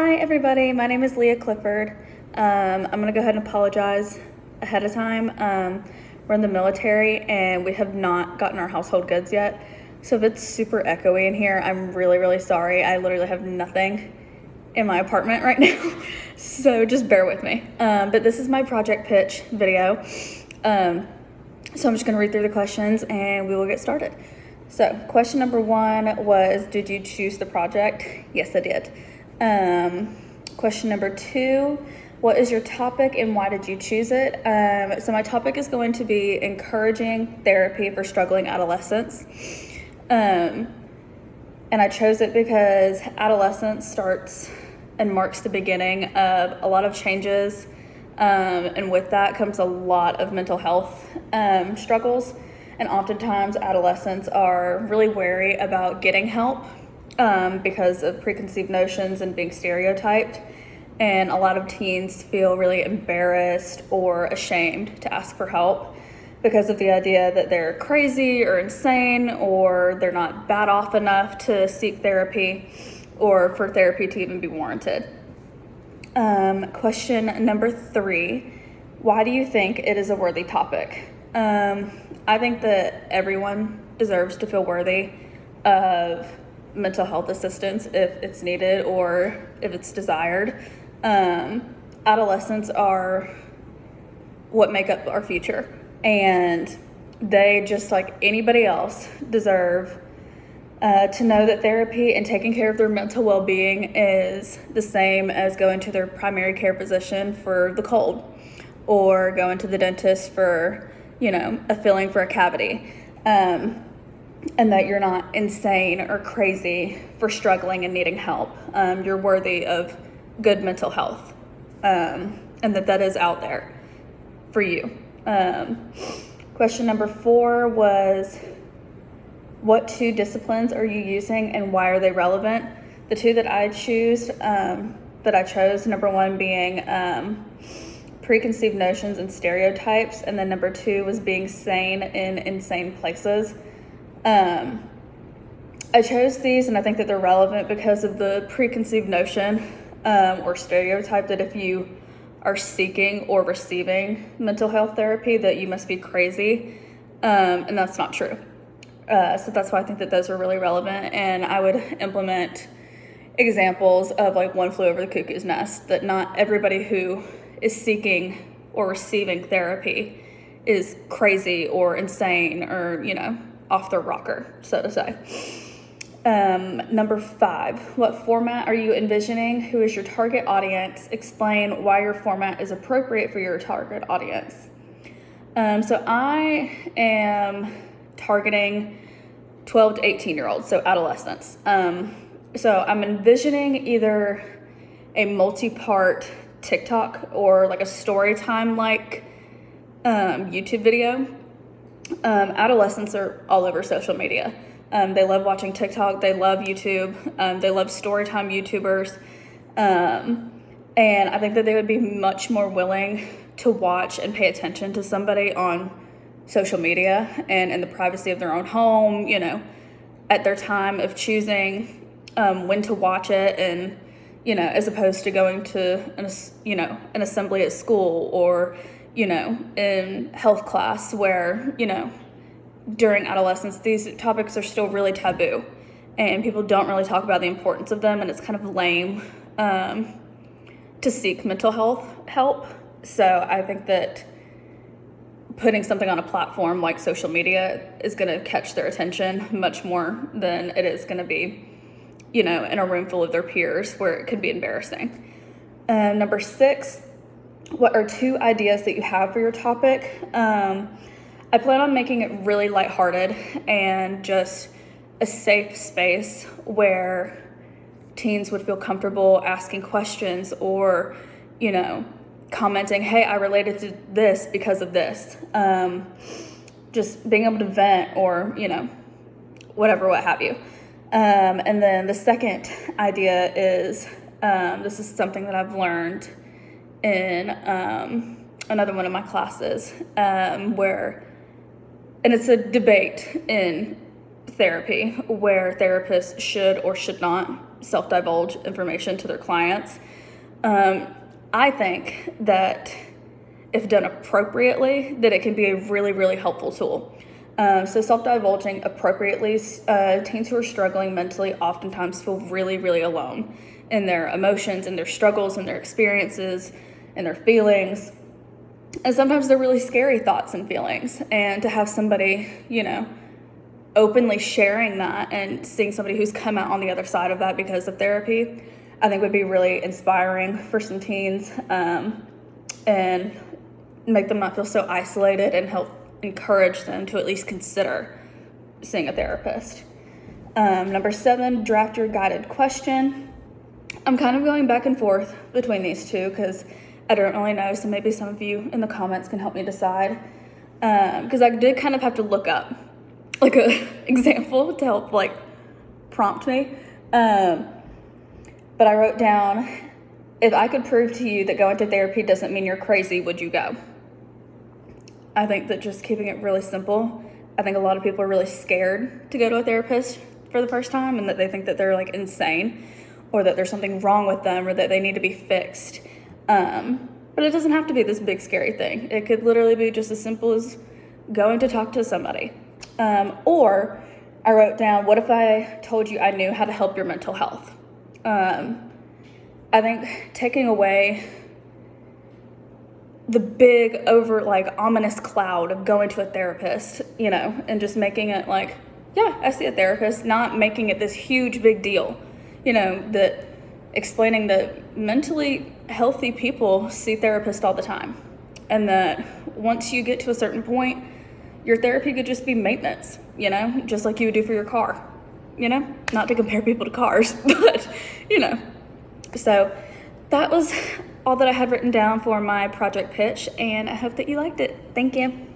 Hi everybody, my name is Leah Clifford. I'm gonna go ahead and apologize ahead of time. We're in the military and we have not gotten our household goods yet. So if it's super echoey in here, I'm really sorry. I literally have nothing in my apartment right now. So just bear with me. But this is my project pitch video. So I'm just gonna read through the questions and we will get started. So question number 1 was, did you choose the project? Yes, I did. Question number 2, what is your topic and why did you choose it? So my topic is going to be encouraging therapy for struggling adolescents. And I chose it because adolescence starts and marks the beginning of a lot of changes. And with that comes a lot of mental health struggles. And oftentimes adolescents are really wary about getting help because of preconceived notions and being stereotyped. And a lot of teens feel really embarrassed or ashamed to ask for help because of the idea that they're crazy or insane, or they're not bad off enough to seek therapy, or for therapy to even be warranted. Question number 3, why do you think it is a worthy topic? I think that everyone deserves to feel worthy of mental health assistance if it's needed or if it's desired. Adolescents are what make up our future, and they, just like anybody else, deserve to know that therapy and taking care of their mental well-being is the same as going to their primary care physician for the cold, or going to the dentist for, a filling for a cavity, and that you're not insane or crazy for struggling and needing help. You're worthy of good mental health, and that is out there for you. Question number 4 was, what 2 disciplines are you using and why are they relevant? The 2 that I chose, number 1 being preconceived notions and stereotypes, and then number 2 was being sane in insane places. I chose these, and I think that they're relevant because of the preconceived notion or stereotype that if you are seeking or receiving mental health therapy, that you must be crazy, and that's not true. So that's why I think that those are really relevant, and I would implement examples of like One Flew Over the Cuckoo's Nest, that not everybody who is seeking or receiving therapy is crazy or insane or, off their rocker, so to say. Number 5, what format are you envisioning? Who is your target audience? Explain why your format is appropriate for your target audience. So I am targeting 12 to 18-year-olds, so adolescents. So I'm envisioning either a multi-part TikTok or like a story time like YouTube video. Adolescents are all over social media. They love watching TikTok, they love YouTube, they love storytime YouTubers, and I think that they would be much more willing to watch and pay attention to somebody on social media and in the privacy of their own home, at their time of choosing when to watch it, and as opposed to going to an assembly at school, or in health class where during adolescence these topics are still really taboo and people don't really talk about the importance of them, and it's kind of lame to seek mental health help. So I think that putting something on a platform like social media is going to catch their attention much more than it is going to be in a room full of their peers where it could be embarrassing. Number 6, what are 2 ideas that you have for your topic? I plan on making it really lighthearted and just a safe space where teens would feel comfortable asking questions or, commenting, hey, I related to this because of this. Just being able to vent or, whatever, what have you. And then the second idea is, this is something that I've learned in another one of my classes, and it's a debate in therapy where therapists should or should not self-divulge information to their clients. I think that if done appropriately, that it can be a really, really helpful tool. So self-divulging appropriately, teens who are struggling mentally oftentimes feel really, really alone in their emotions and their struggles and their experiences and their feelings. And sometimes they're really scary thoughts and feelings. And to have somebody, openly sharing that and seeing somebody who's come out on the other side of that because of therapy, I think would be really inspiring for some teens, and make them not feel so isolated and help encourage them to at least consider seeing a therapist. Number 7, draft your guided question. I'm kind of going back and forth between these two because I don't really know, so maybe some of you in the comments can help me decide. Because I did kind of have to look up like a example to help prompt me. But I wrote down, if I could prove to you that going to therapy doesn't mean you're crazy, would you go? I think that just keeping it really simple, I think a lot of people are really scared to go to a therapist for the first time and that they think that they're insane or that there's something wrong with them or that they need to be fixed. But it doesn't have to be this big scary thing. It could literally be just as simple as going to talk to somebody. Or I wrote down, what if I told you I knew how to help your mental health? I think taking away the big ominous cloud of going to a therapist, and just making it yeah, I see a therapist, not making it this huge big deal, that explaining that mentally healthy people see therapists all the time. And that once you get to a certain point, your therapy could just be maintenance, just like you would do for your car, not to compare people to cars, but, So that was all that I had written down for my project pitch, and I hope that you liked it. Thank you.